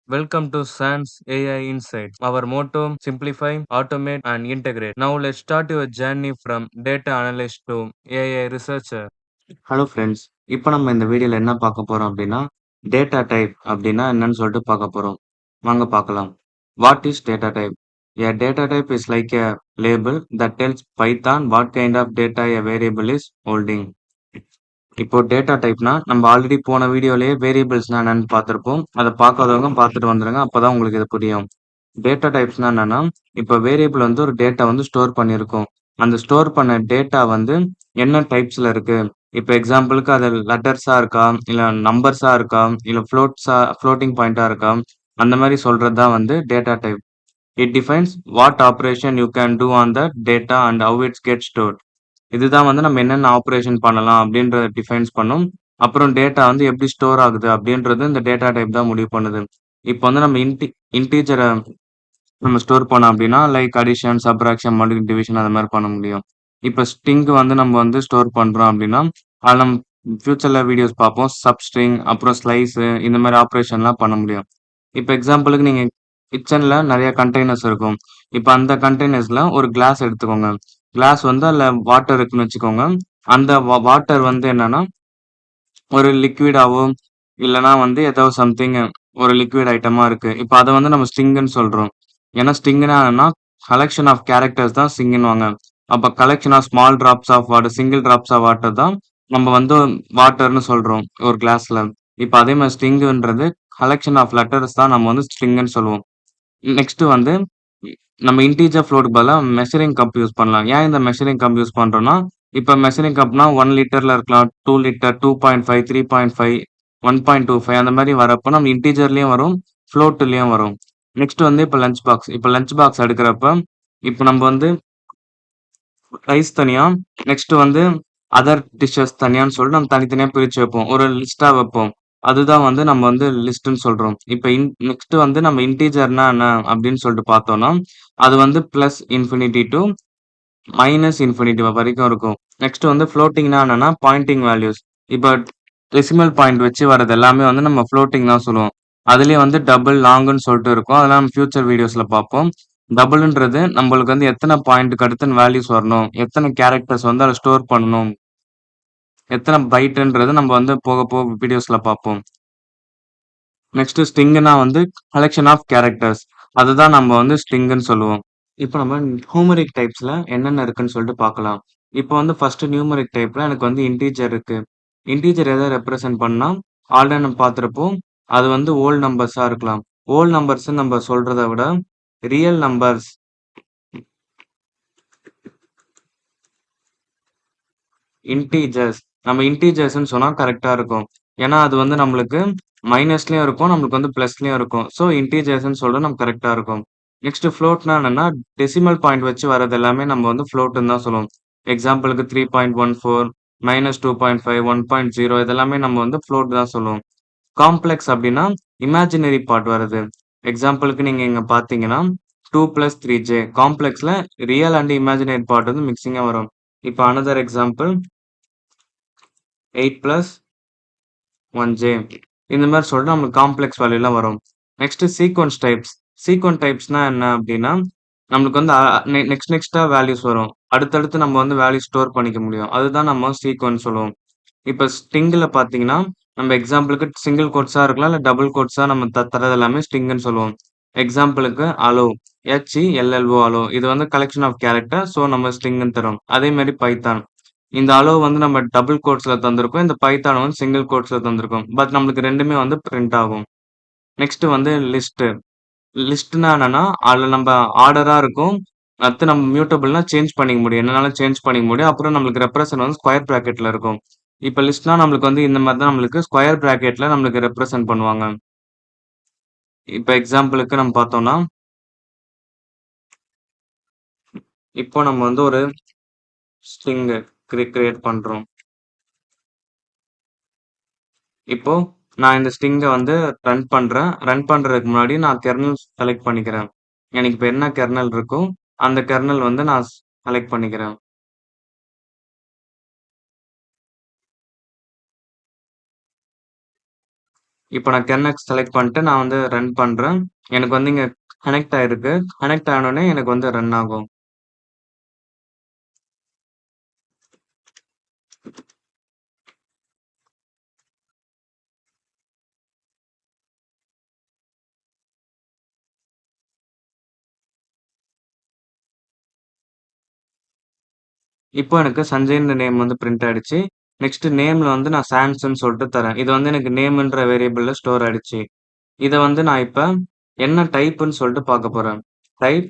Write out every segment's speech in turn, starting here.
Welcome to SANS AI Insights. Our motto: simplify, automate, and integrate. Now let's start your journey from data analyst to AI researcher. Hello friends. இப்போ நம்ம இந்த வீடியோல என்ன பார்க்க போறோம் அப்படின்னா, டேட்டா டைப் அப்படின்னா என்னன்னு சொல்லிட்டு பார்க்க போறோம். வாங்க பார்க்கலாம். What is data type? A data type is like a label that tells Python what kind of data a variable is holding. இப்போ டேட்டா டைப்னா நம்ம ஆல்ரெடி போன வீடியோலயே வேரியபிள்ஸ்னா என்னன்னு பார்த்திருப்போம். அதை பார்க்காதவங்க பார்த்துட்டு வந்துருங்க. அப்பதான் உங்களுக்கு இது புரியும். டேட்டா டைப்ஸ்னா என்னன்னா, இப்போ வேரியபிள் வந்து ஒரு டேட்டா வந்து ஸ்டோர் பண்ணியிருக்கோம். அந்த ஸ்டோர் பண்ண டேட்டா வந்து என்ன டைப்ஸ்ல இருக்கு? இப்போ எக்ஸாம்பிளுக்கு அது லெட்டர்ஸா இருக்கா? இல்ல நம்பர்ஸா இருக்கா? இல்ல ஃப்ளோட்டிங் பாயிண்ட்டா இருக்கா? அந்த மாதிரி சொல்றது தான் வந்து data type. It defines what operation you can do on the data and how it's get stored. இதுதான் வந்து நம்ம என்னென்ன ஆப்பரேஷன் பண்ணலாம் அப்படின்றத டிஃபைன்ஸ் பண்ணும். அப்புறம் டேட்டா வந்து எப்படி ஸ்டோர் ஆகுது அப்படின்றது இந்த டேட்டா டைப் தான் முடிவு பண்ணுது. இப்போ வந்து நம்ம இன்டீஜரை நம்ம ஸ்டோர் பண்ணோம் அப்படின்னா, லைக் அடிஷன், சப்ட்ராக்ஷன், மல்டிப்ளிகேஷன் அது மாரி பண்ண முடியும். இப்ப ஸ்ட்ரிங் வந்து நம்ம வந்து ஸ்டோர் பண்றோம் அப்படின்னா, அதுல நம்ம ஃபியூச்சர்ல வீடியோஸ் பார்ப்போம். சப்ஸ்ட்ரிங், அப்புறம் ஸ்லைஸு இந்த மாரி ஆப்பரேஷன்லாம் பண்ண முடியும். இப்ப எக்ஸாம்பிளுக்கு நீங்க கிச்சன்ல நெறைய கண்டெய்னர்ஸ் இருக்கும். இப்ப அந்த கண்டெய்னர்ஸ்ல ஒரு கிளாஸ் எடுத்துக்கோங்க. கிளாஸ் வந்து அதுல வாட்டர் இருக்குன்னு வச்சுக்கோங்க. அந்த வாட்டர் வந்து என்னன்னா, ஒரு லிக்விடாவோ, இல்லன்னா வந்து ஏதோ சம்திங் ஒரு லிக்விட் ஐட்டமா இருக்கு. இப்ப அத வந்து நம்ம ஸ்ட்ரிங்ன்னு சொல்றோம். ஏன்னா ஸ்ட்ரிங்னா என்னன்னா, கலெக்ஷன் ஆஃப் கேரக்டர்ஸ் தான் ஸ்ட்ரிங்ன்னுவாங்க. அப்ப collection of small drops of water, single drops of water தான் நம்ம வந்து வாட்டர்ன்னு சொல்றோம் ஒரு கிளாஸ்ல. இப்ப அதே மாரி ஸ்ட்ரிங்ன்றது கலெக்ஷன் ஆஃப் லெட்டர்ஸ் தான் நம்ம வந்து ஸ்ட்ரிங்ன்னு சொல்லுவோம். நெக்ஸ்ட் வந்து நம்ம இன்டிஜர் ஃப்ளோட்க்கு பதிலா மெஷரிங் கப் யூஸ் பண்ணலாம். ஏன் இந்த மெஷரிங் கப் யூஸ் பண்றோம்னா, இப்ப மெஷரிங் கப்னா 1 லிட்டர்ல இருக்கலாம், 2 லிட்டர், 2.5, 3.5, 1.25 அந்த மாரி வரப்போ நம்ம இன்டிஜர்லயும் வரும், ஃப்ளோட்லயும் வரும். நெக்ஸ்ட் வந்து இப்ப லஞ்ச் பாக்ஸ். இப்ப லஞ்ச் பாக்ஸ் எடுக்கிறப்ப, இப்ப நம்ம வந்து ரைஸ் தனியா, நெக்ஸ்ட் வந்து அதர் டிஷ்ஷஸ் தனியான்னு சொல்லிட்டு நம்ம தனித்தனியா பிரிச்சு வைப்போம். ஒரு லிஸ்ட்டா வைப்போம். அதுதான் வந்து நம்ம வந்து லிஸ்ட்ன்னு சொல்றோம். இப்ப நெக்ஸ்ட் வந்து நம்ம இன்டிஜர்னா என்ன அப்படின்னு சொல்லிட்டு பார்த்தோம்னா, அது வந்து plus infinity to minus infinity வரைக்கும் இருக்கும். நெக்ஸ்ட் வந்து ஃப்ளோட்டிங்னா என்னன்னா பாயிண்டிங் வேல்யூஸ். இப்ப டெசிமல் பாயிண்ட் வச்சு வர்றது எல்லாமே வந்து நம்ம ஃப்ளோட்டிங் தான் சொல்லுவோம். அதுலயே வந்து டபுள், லாங்குன்னு சொல்லிட்டு இருக்கும். அதெல்லாம் நம்ம ஃபியூச்சர் வீடியோஸ்ல பார்ப்போம். டபுள்ன்றது நம்மளுக்கு வந்து எத்தனை பாயிண்ட்க்கு அடுத்து வேல்யூஸ் வரணும், எத்தனை கேரக்டர்ஸ் வந்து அதை ஸ்டோர் பண்ணணும், எத்தனை பைட்ன்றது நம்ம வந்து போக போக வீடியோஸ்ல பார்ப்போம். நெக்ஸ்ட் ஸ்ட்ரிங்னா வந்து கலெக்ஷன் ஆஃப் கேரக்டர்ஸ். அதுதான் நம்ம வந்து ஸ்ட்ரிங்ன்னு சொல்லுவோம். இப்போ நம்ம நியூமெரிக் டைப்ஸ்ல என்னென்ன இருக்குன்னு சொல்லிட்டு பார்க்கலாம். இப்போ வந்து ஃபர்ஸ்ட் நியூமெரிக் டைப்ல எனக்கு வந்து இன்டிஜர் இருக்கு. இன்டிஜர் எதை ரெப்ரசென்ட் பண்ணா ஆல்ரெடி நம்ம பார்த்திருப்போம். அது வந்து ஓல் நம்பர்ஸா இருக்கலாம். ஓல் நம்பர்ஸ் நம்ம சொல்றத விட ரியல் நம்பர்ஸ் இன்டிஜர்ஸ் நம்ம இன்டிஜர்ஸ்ன்னு சொன்னா கரெக்டா இருக்கும். ஏன்னா அது வந்து நம்மளுக்கு மைனஸ்லயும் இருக்கும், நம்மளுக்கு வந்து பிளஸ்லயும் இருக்கும். ஸோ இன்டிஜர்ஸ்ன்னு சொல்றது நம்ம கரெக்டா இருக்கும். நெக்ஸ்ட் ஃப்ளோட்னா என்னன்னா டெசிமல் பாயிண்ட் வச்சு வர்றது எல்லாமே நம்ம வந்து ஃப்ளோட்னு தான் சொல்லுவோம். எக்ஸாம்பிளுக்கு 3.14, -2.5, 1.0 இதெல்லாமே நம்ம வந்து ஃப்ளோட் தான் சொல்லுவோம். காம்ப்ளெக்ஸ் அப்படின்னா இமேஜினரி பார்ட் வருது. எக்ஸாம்பிளுக்கு நீங்க இங்க பார்த்தீங்கன்னா 2 + 3j காம்ப்ளெக்ஸ்ல ரியல் அண்ட் இமேஜினரி பார்ட் வந்து மிக்சிங்கா வரும். இப்போ அனதர் எக்ஸாம்பிள் 8 + 1j இந்த மாதிரி சொல்லிட்டு நமக்கு காம்ப்ளெக்ஸ் வேல்யூலாம் வரும். Next sequence types. சீக்வென்ஸ் டைப்ஸ்னா என்ன அப்படின்னா நம்மளுக்கு வந்து நெக்ஸ்ட்டா வேல்யூஸ் வரும். அடுத்தடுத்து நம்ம வந்து வேல்யூ ஸ்டோர் பண்ணிக்க முடியும். அதுதான் நம்ம சீக்வென்ஸ் சொல்லுவோம். இப்ப ஸ்ட்ரிங்ல பார்த்தீங்கன்னா, நம்ம எக்ஸாம்பிளுக்கு சிங்கிள் கோட்ஸா இருக்கலாம். இல்ல டபுள் கோட்ஸா நம்ம தர்றது எல்லாமே ஸ்ட்ரிங்ன்னு சொல்லுவோம். எக்ஸாம்பிளுக்கு அலோ, HELLO அலோ. இது வந்து கலெக்ஷன் ஆஃப் கேரக்டர். ஸோ நம்ம ஸ்ட்ரிங்ன்னு தரும். அதே மாரி பைத்தான். இந்த அலோ வந்து நம்ம டபுள் கோட்ஸ்ல தந்திருக்கோம். இந்த பைத்தான் வந்து சிங்கிள் கோட்ஸ்ல தந்திருக்கோம். பட் நம்மளுக்கு 2மே வந்து பிரிண்ட் ஆகும். நெக்ஸ்ட் வந்து லிஸ்ட். லிஸ்ட்னா என்னன்னா, அதுல நம்ம ஆர்டரா இருக்கும். அடுத்து நம்ம மியூட்டபிள்னா சேஞ்ச் பண்ணிக்க முடியும். என்னனாலும் சேஞ்ச் பண்ணிக்க முடியும். அப்புறம் நம்மளுக்கு ரெப்ரசன்ட் வந்து ஸ்கொயர் பிராக்கெட்ல இருக்கும். இப்ப லிஸ்ட்னா நம்மளுக்கு வந்து இந்த மாதிரி தான் நம்மளுக்கு ஸ்கொயர் பிராக்கெட்ல நம்மளுக்கு ரெப்ரசன்ட் பண்ணுவாங்க. இப்ப எக்ஸாம்பிளுக்கு நம்ம பார்த்தோம்னா, இப்போ நம்ம வந்து ஒரு ஸ்ட்ரிங் கிரியேட் பண்றோம். இப்போ நான் இந்த ஸ்ட்ரிங்க வந்து ரன் பண்றேன். ரன் பண்றதுக்கு முன்னாடி நான் கெர்னல் செலக்ட் பண்ணிக்கிறேன். எனக்கு இப்ப என்ன கெர்னல் இருக்கோ, அந்த கெர்னல் வந்து நான் செலக்ட் பண்ணிக்கிறேன். இப்ப நான் கெர்னெக்ஸ் செலக்ட் பண்ணிட்டு நான் வந்து ரன் பண்றேன். எனக்கு வந்து இங்க கனெக்ட் ஆயிருக்கு. கனெக்ட் ஆனோனே எனக்கு வந்து ரன் ஆகும். இப்போ எனக்கு சஞ்சய்ன்ற நேம் வந்து பிரிண்ட் ஆயிடுச்சு. நெக்ஸ்ட் நேம்ல வந்து நான் சாம்ஸ்ன்னு சொல்லிட்டு தரேன். இது வந்து எனக்கு நேம்ன்ற வேரியபிள்ல ஸ்டோர் ஆயிடுச்சு. இத வந்து நான் இப்ப என்ன டைப்ன்னு சொல்லிட்டு பார்க்க போறேன். டைப்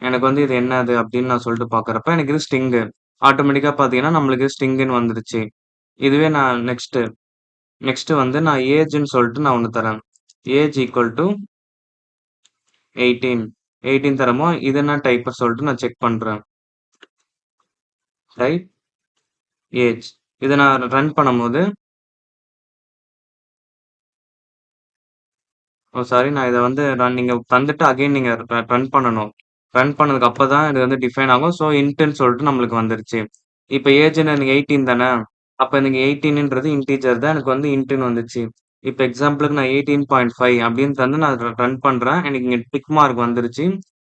எனக்கு வந்து இது என்னது அப்படின்னு நான் சொல்லிட்டு பார்க்கறப்ப எனக்கு இது ஸ்ட்ரிங்கு. ஆட்டோமேட்டிக்கா பார்த்தீங்கன்னா நம்மளுக்கு ஸ்ட்ரிங்குன்னு வந்துருச்சு. இதுவே நான் நெக்ஸ்ட் வந்து நான் ஏஜ்ன்னு சொல்லிட்டு நான் ஒண்ணு தரேன். Age equal two 18. 18 தரமோ இது என்ன டைப் சொல்லிட்டு நான் செக் பண்றேன். Type age. இத நான் ரன் பண்ணும்போது சாரி நான் இத வந்து நீங்க தந்துட்டு அகைன் நீங்க ரன் பண்ணணும். ரன் பண்ணதுக்கு அப்பதான் இது வந்து டிஃபைன் ஆகும். ஸோ இன்ட்ன்னு சொல்லிட்டு நம்மளுக்கு வந்துருச்சு. இப்ப ஏஜ் எனக்கு 18 தானே. அப்ப எனக்கு 18ன்றது இன்டிஜர் தான். எனக்கு வந்து இன்ட்ன்னு வந்துச்சு. இப்ப எக்ஸாம்பிளுக்கு நான் 18.5 அப்படின்னு தந்து நான் ரன் பண்றேன். எனக்கு இங்க டிக் மார்க் வந்துருச்சு.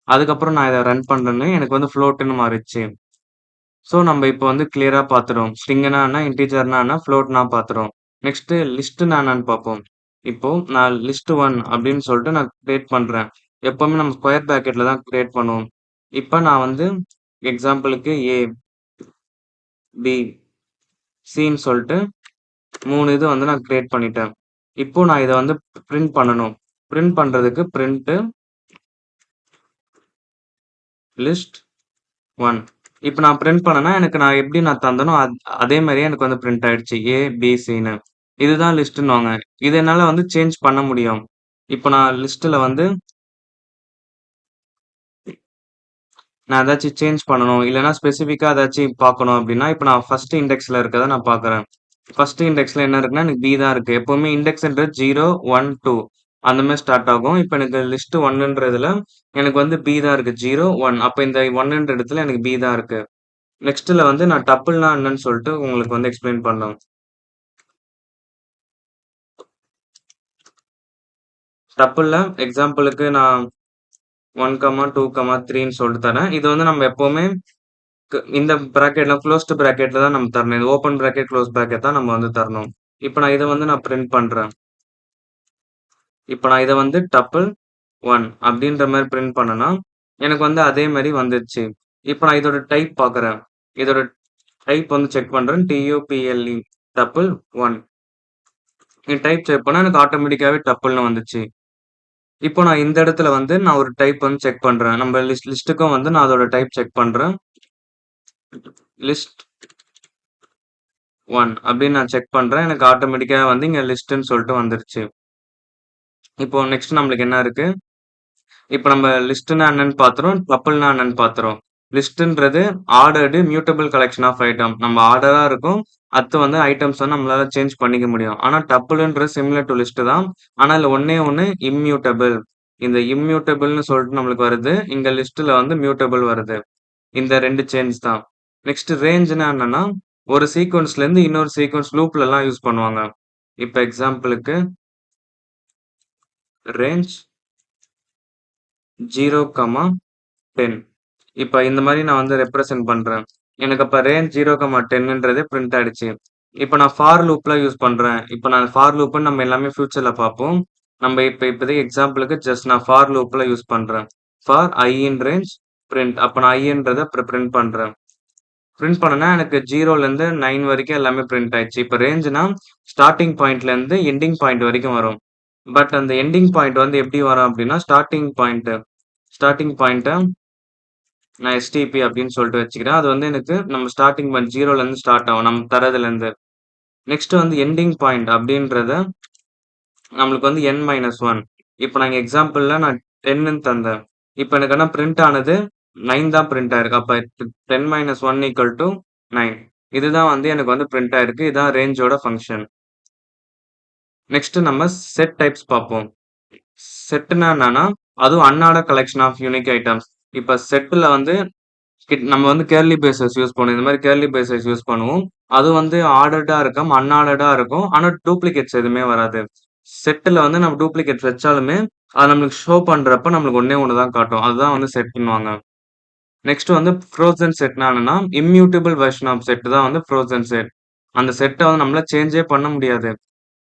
அதுக்கப்புறம் நான் இத ரன் பண்றேன்னு எனக்கு வந்து ஃப்ளோட்ன்னு மாறிடுச்சு. ஸோ நம்ம இப்போ வந்து கிளியரா பார்த்துட்டோம். ஸ்ட்ரிங்னா என்ன, இன்டிஜர்னா என்ன, ஃப்ளோட்னா பார்த்துட்டோம். நெக்ஸ்ட் லிஸ்ட்னா என்னன்னு பார்ப்போம். இப்போ நான் லிஸ்ட் 1 அப்படின்னு சொல்லிட்டு நான் கிரியேட் பண்றேன். எப்பவுமே நம்ம ஸ்கொயர் பிராக்கெட்ல தான் கிரியேட் பண்ணுவோம். இப்ப நான் வந்து எக்ஸாம்பிளுக்கு ஏ, பி, சின்னு சொல்லிட்டு 3 இது வந்து நான் கிரியேட் பண்ணிட்டேன். இப்போ நான் இத வந்து பிரிண்ட் பண்ணணும். பிரிண்ட் பண்றதுக்கு பிரிண்ட் லிஸ்ட் 1. இப்ப நான் பிரிண்ட் பண்ணேன்னா, எனக்கு நான் எப்படி நான் தந்தனோ, அதே மாரியே எனக்கு வந்து பிரிண்ட் ஆயிடுச்சு. ஏ, பி, சின்னு. இதுதான் லிஸ்ட்ன்னுவாங்க. இத என்னால வந்து சேஞ்ச் பண்ண முடியும். இப்ப நான் லிஸ்ட்ல வந்து நான் ஏதாச்சும் சேஞ்ச் பண்ணணும், இல்லன்னா ஸ்பெசிஃபிக்கா ஏதாச்சும் பார்க்கணும் அப்படின்னா, இப்ப நான் ஃபர்ஸ்ட் இண்டெக்ஸ்ல இருக்கத நான் பார்க்குறேன். ஃபர்ஸ்ட் இண்டெக்ஸ்ல என்ன இருக்குன்னா, எனக்கு பி தான் இருக்கு. எப்பவுமே இண்டெக்ஸ்ன்றது 0, 1, 2 அந்த மாரி ஸ்டார்ட் ஆகும். இப்ப எனக்கு லிஸ்ட் 1ன்றதுல எனக்கு வந்து பி தான் இருக்கு. 0, 1 அப்ப இந்த 1ன்ற இடத்துல எனக்கு பி தான் இருக்கு. நெக்ஸ்ட்ல வந்து நான் டப்பிள்னா என்னன்னு சொல்லிட்டு உங்களுக்கு வந்து எக்ஸ்பிளைன் பண்ணணும். டப்பிள்ல எக்ஸாம்பிளுக்கு நான் 1, 2, 3ன்னு சொல்லிட்டு தரேன். இது வந்து நம்ம எப்பவுமே இந்த பிராக்கெட்ல குளோஸ்ட் பிராக்கெட்ல தான் நம்ம தரணும். இது ஓப்பன் பிராக்கெட், குளோஸ் பிராக்கெட் தான் நம்ம வந்து தரணும். இப்ப நான் இத வந்து நான் பிரிண்ட் பண்றேன். இப்ப நான் இத வந்து டப்பிள் 1 அப்படின்ற மாரி பிரிண்ட் பண்ணேன்னா, எனக்கு வந்து அதே மாரி வந்துருச்சு. இப்ப நான் இதோட டைப் பார்க்குறேன். இதோட டைப் வந்து செக் பண்றேன். TUPLE tuple 1. டைப் செக் பண்ணா எனக்கு ஆட்டோமேட்டிக்காவே டப்பிள்னு வந்துச்சு. இப்போ நான் இந்த இடத்துல வந்து நான் ஒரு டைப் வந்து செக் பண்றேன். நம்ம லிஸ்ட்டுக்கும் வந்து நான் அதோட டைப் செக் பண்றேன். லிஸ்ட் 1 அப்படின்னு நான் செக் பண்றேன். எனக்கு ஆட்டோமேட்டிக்கா வந்து இங்க லிஸ்ட்ன்னு சொல்லிட்டு வந்துருச்சு. இப்போ நெக்ஸ்ட் நம்மளுக்கு என்ன இருக்கு? இப்ப நம்ம லிஸ்ட்னா என்னன்னு பார்த்துறோம். டப்பிள்னா என்னன்னு பார்த்துறோம். லிஸ்ட்ன்றது ordered mutable collection of item. நம்ம ஆர்டரா இருக்கும். அடுத்து வந்து ஐட்டம்ஸ் வந்து நம்மளால சேஞ்ச் பண்ணிக்க முடியும். ஆனா டப்பிள்ன்றது சிமிலர் டு லிஸ்ட் தான். ஆனா இதுல ஒண்ணே ஒண்ணு இம்மியூட்டபிள். இந்த இம்மியூட்டபிள்னு சொல்லிட்டு நம்மளுக்கு வருது. இங்க லிஸ்ட்ல வந்து மியூட்டபிள் வருது. இந்த 2 சேஞ்ச் தான். நெக்ஸ்ட் ரேஞ்ச்னா என்னன்னா, ஒரு சீக்வென்ஸ்ல இருந்து இன்னொரு சீக்வென்ஸ் லூப்லலாம் யூஸ் பண்ணுவாங்க. இப்ப எக்ஸாம்பிளுக்கு ரேஞ்ச் 0, 10. இப்ப இந்த மாரி நான் வந்து ரெப்ரசன்ட் பண்றேன். எனக்கு அப்ப ரேஞ்ச் 0, 10ன்றது பிரிண்ட் ஆயிடுச்சு. இப்ப நான் ஃபார் லூப்லாம் யூஸ் பண்றேன். இப்ப நான் ஃபார் லூப்ன்னு நம்ம எல்லாமே ஃபியூச்சர்ல பார்ப்போம். நம்ம இப்போதைக்கு எக்ஸாம்பிளுக்கு ஜஸ்ட் நான் ஃபார் லூப்ல யூஸ் பண்றேன். For I in range print. அப்ப நான் ஐன்றத பிரிண்ட் பண்றேன். பிரிண்ட் பண்ணேன்னா எனக்கு 0லேருந்து 9 வரைக்கும் எல்லாமே பிரிண்ட் ஆயிடுச்சு. இப்ப ரேஞ்ச்னா ஸ்டார்ட்டிங் பாயிண்ட்லேருந்து எண்டிங் பாயிண்ட் வரைக்கும் வரும். பட் அந்த எண்டிங் பாயிண்ட் வந்து எப்படி வரும் அப்படின்னா, ஸ்டார்ட்டிங் பாயிண்ட்ட நான் எஸ்டிபி அப்படின்னு சொல்லிட்டு வச்சுக்கிறேன். அது வந்து எனக்கு நம்ம ஸ்டார்ட்டிங் பாயிண்ட் 0லேருந்து ஸ்டார்ட் ஆகும். நம்ம தரதுலேருந்து. நெக்ஸ்ட் வந்து எண்டிங் பாயிண்ட் அப்படின்றத நம்மளுக்கு வந்து n-1. இப்ப நான் எக்ஸாம்பிள்ல நான் 10ன்னு தந்தேன். இப்ப எனக்கு ஆனா பிரிண்ட் ஆனது 9 தான் பிரிண்ட் ஆயிருக்கு. அப்ப 10-1 ஈக்குவல் டூ 9. இதுதான் வந்து எனக்கு வந்து பிரிண்ட் ஆயிருக்கு. இதான் ரேஞ்சோட ஃபங்ஷன். நெக்ஸ்ட் நம்ம செட் டைப்ஸ் பார்ப்போம். செட்னா என்னன்னா, அதுவும் அன்ஆர்டர் கலெக்ஷன் ஆஃப் யூனிக் ஐட்டம்ஸ். இப்ப செட்ல வந்து நம்ம வந்து கேர்லி பிரேசஸ் யூஸ் பண்ணுவோம். இந்த மாரி கேர்லி பிரேசஸ் யூஸ் பண்ணுவோம். அது வந்து ஆர்டர்டா இருக்கும், அன்ஆர்டர்டா இருக்கும். ஆனா டூப்ளிகேட்ஸ் எதுவுமே வராது. செட்ல வந்து நம்ம டூப்ளிகேட்ஸ் வச்சாலுமே, அது நம்மளுக்கு ஷோ பண்றப்ப நம்மளுக்கு ஒண்ணே ஒண்ணு தான் காட்டும். அதுதான் வந்து செட்ன்னுவாங்க. நெக்ஸ்ட் வந்து ஃப்ரோசன் செட்னா என்னன்னா, இம்யூட்டபிள் வெர்ஷன் ஆஃப் செட் தான் வந்து ஃப்ரோசன் செட். அந்த செட்ட வந்து நம்மளால சேஞ்சே பண்ண முடியாது.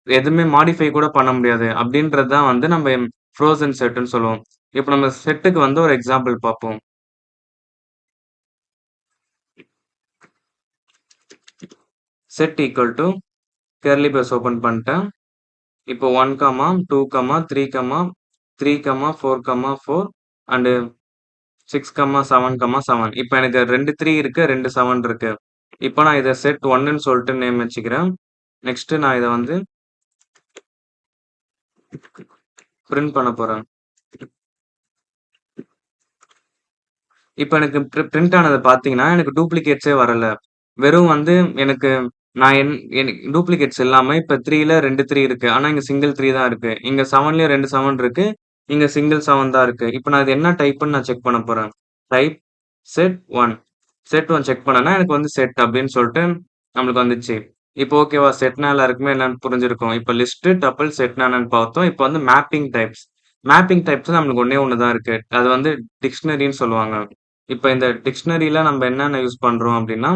எதுவுமே மாடிஃபை கூட பண்ண முடியாது. அப்படின்றது தான் வந்து நம்ம ஃப்ரோசன் செட்ன்னு சொல்லுவோம். இப்ப நம்ம செட்டுக்கு வந்து ஒரு எக்ஸாம்பிள் பார்ப்போம். Set equal to curly brace open பண்ணிட்டேன். இப்போ 1, 2, 3, 3, 4, 4 அண்ட் 6, 7, 7. இப்ப எனக்கு 2 3 இருக்கு, 2 7 இருக்கு. இப்ப நான் இத செட் 1ன்னு சொல்லிட்டு நேம் வச்சுக்கிறேன். நெக்ஸ்ட் நான் இத வந்து பிரிண்ட் பண்ண போறேன். இப்ப எனக்கு பிரிண்ட் ஆனத பார்த்தீங்கன்னா, எனக்கு டூப்ளிகேட்ஸே வரல. வெறும் வந்து எனக்கு நான் எனக்கு டூப்ளிகேட்ஸ் இல்லாம இப்ப 3ல 2 3 இருக்கு. ஆனா இங்க சிங்கிள் 3 தான் இருக்கு. இங்க 7லயும் 2 7 இருக்கு. இங்க சிங்கிள் 7 தான் இருக்கு. இப்ப நான் இது என்ன டைப்ன்னு நான் செக் பண்ண போறேன். Type set 1. செட் 1 செக் பண்ணேன்னா, எனக்கு வந்து செட் அப்படின்னு சொல்லிட்டு நம்மளுக்கு வந்துச்சு. இப்போ ஓகேவா? செட்னா எல்லாருக்குமே என்னன்னு புரிஞ்சிருக்கும். இப்ப லிஸ்ட், டப்பிள், செட்னா என்னன்னு பார்த்தோம். இப்ப வந்து மேப்பிங் டைப்ஸ். மேப்பிங் டைப்ஸ் நம்மளுக்கு ஒண்ணே ஒண்ணு தான் இருக்கு. அது வந்து டிக்ஷனரின்னு சொல்லுவாங்க. இப்ப இந்த டிக்ஷனரில நம்ம என்னென்ன யூஸ் பண்றோம் அப்படின்னா,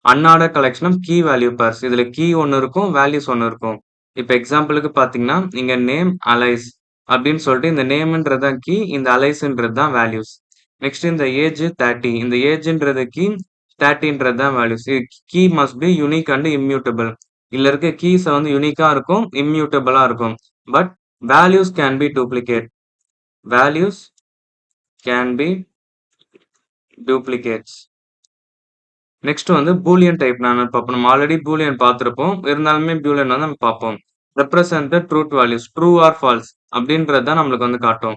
unorder collection of key value pairs. இதுல கீ ஒண்ணு இருக்கும், வேல்யூஸ் ஒண்ணு இருக்கும். இப்ப எக்ஸாம்பிளுக்கு பார்த்தீங்கன்னா, இங்க நேம், அலைஸ் அப்படின்னு சொல்லிட்டு இந்த நேம்ன்றது தான் கீ, இந்த அலைஸ்ன்றது தான் வேல்யூஸ். நெக்ஸ்ட் இந்த ஏஜ் 30. இந்த ஏஜ்ன்றது கீ, 30ன்றது தான் values. Key must be unique and immutable. இதுல இருக்க கீஸ் வந்து யூனிக்கா இருக்கும், இம்யூட்டபிளா இருக்கும். But values can be duplicate. Values can be duplicates. Next வந்து பூலியன் டைப் நான் பார்ப்போம். நம்ம ஆல்ரெடி பூலியன் பார்த்திருப்போம். இருந்தாலுமே பூலியன் வந்து நம்ம பார்ப்போம். Represent the truth values. True or false அப்படின்றது தான் நம்மளுக்கு வந்து காட்டும்.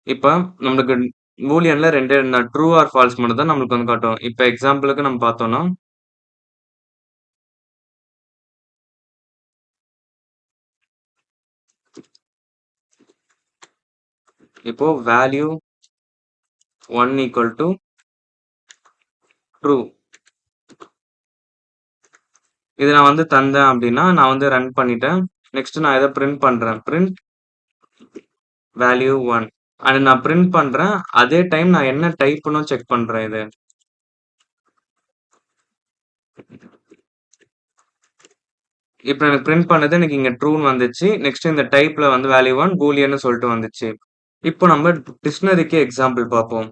இப்ப நம்மளுக்கு பூலியன்ல 2 ட்ரூ ஆர் ஃபால்ஸ் மட்டும் தான் நம்மளுக்கு வந்து காட்டும். இப்ப எக்ஸாம்பிளுக்கு நம்ம பார்த்தோம்னா, இப்போ வேல்யூ 1 ஈக்குவல் டு ட்ரூ. இது நான் வந்து தந்தேன் அப்படின்னா, நான் வந்து ரன் பண்ணிட்டேன். நெக்ஸ்ட் நான் இத பிரிண்ட் பண்றேன். Print value 1. அண்ட் நான் பிரிண்ட் பண்றேன். அதே டைம் நான் என்ன டைப்ன்னு செக் பண்றேன் இது. இப்ப எனக்கு பிரிண்ட் பண்ணது எனக்கு இங்க ட்ரூன்னு வந்துச்சு. நெக்ஸ்ட் இந்த டைப்ல வந்து வேல்யூ 1 பூலியன்னு சொல்லிட்டு வந்துச்சு. இப்போ நம்ம டிக்ஷனரிக்கு எக்ஸாம்பிள் பார்ப்போம்.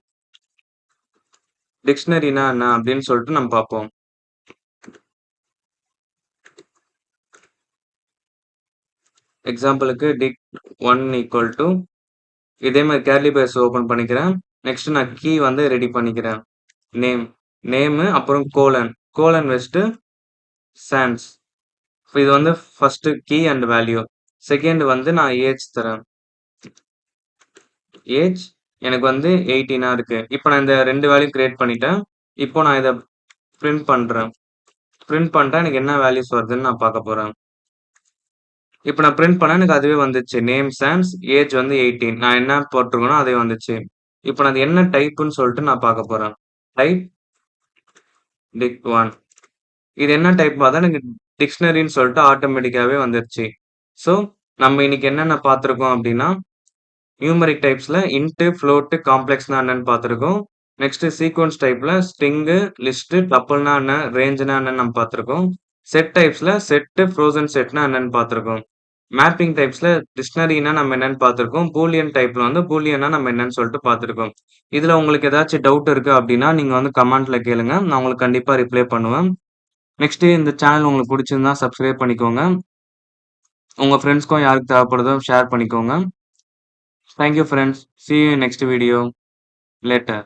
டிக்ஷனரினா என்ன அப்படின்னு சொல்லிட்டு நம்ம பார்ப்போம். எக்ஸாம்பிளுக்கு டிக் 1 ஈக்குவல் டு இதே மாதிரி கேர்லி பிரேஸ் ஓபன் பண்ணிக்கிறேன். நெக்ஸ்ட் நான் கீ வந்து ரெடி பண்ணிக்கிறேன். நேம் நேமு அப்புறம் கோலன் கோலன் வச்சுட்டு சான்ஸ். இது வந்து first key and value. Second வந்து நான் ஏஜ் தரேன். ஏஜ் எனக்கு வந்து 18 இருக்கு. இப்போ நான் இந்த 2 வேல்யூ கிரியேட் பண்ணிட்டேன். இப்போ நான் இத பிரிண்ட் பண்றேன். பிரிண்ட் பண்ணிட்டா எனக்கு என்ன வேல்யூஸ் வருதுன்னு நான் பார்க்க போறேன். இப்போ நான் பிரிண்ட் பண்ணா எனக்கு அதுவே வந்துச்சு. நேம் சான்ஸ், ஏஜ் வந்து 18. நான் என்ன போட்டிருக்கேனோ அதே வந்துச்சு. இப்போ நான் அது என்ன டைப்ன்னு சொல்லிட்டு நான் பார்க்க போறேன். Type dict 1. இது என்ன டைப் பார்த்தா எனக்கு டிக்ஷனரின்னு சொல்லிட்டு ஆட்டோமேட்டிக்காவே வந்துருச்சு. ஸோ நம்ம இன்னைக்கு என்னென்ன பார்த்துருக்கோம் அப்படின்னா, நியூமெரிக் டைப்ஸ்ல இன்ட், ஃப்ளோட், காம்ப்ளெக்ஸ்னா என்னன்னு பார்த்திருக்கோம். நெக்ஸ்ட் சீக்வென்ஸ் டைப்ல ஸ்ட்ரிங், லிஸ்ட், டப்பிள்னா என்ன, ரேஞ்ச்னா என்னன்னு நம்ம பார்த்திருக்கோம். செட் டைப்ஸ்ல செட், ஃப்ரோசன் செட்னா என்னன்னு பார்த்திருக்கோம். மேப்பிங் டைப்ஸ்ல டிக்ஷனரினா நம்ம என்னன்னு பார்த்திருக்கோம். பூலியன் டைப்ல வந்து பூலியனா நம்ம என்னன்னு சொல்லிட்டு பார்த்திருக்கோம். இதுல உங்களுக்கு ஏதாச்சும் டவுட் இருக்கு அப்படின்னா நீங்க வந்து கமெண்ட்ல கேளுங்க. நான் உங்களுக்கு கண்டிப்பா ரிப்ளை பண்ணுவேன். நெக்ஸ்ட் இந்த சேனல் உங்களுக்கு பிடிச்சிருந்தா சப்ஸ்கிரைப் பண்ணிக்கோங்க. உங்க ஃப்ரெண்ட்ஸ்க்கும் யாருக்கு தேவைப்படுதோ ஷேர் பண்ணிக்கோங்க. Thank you friends. See you in next video. Later.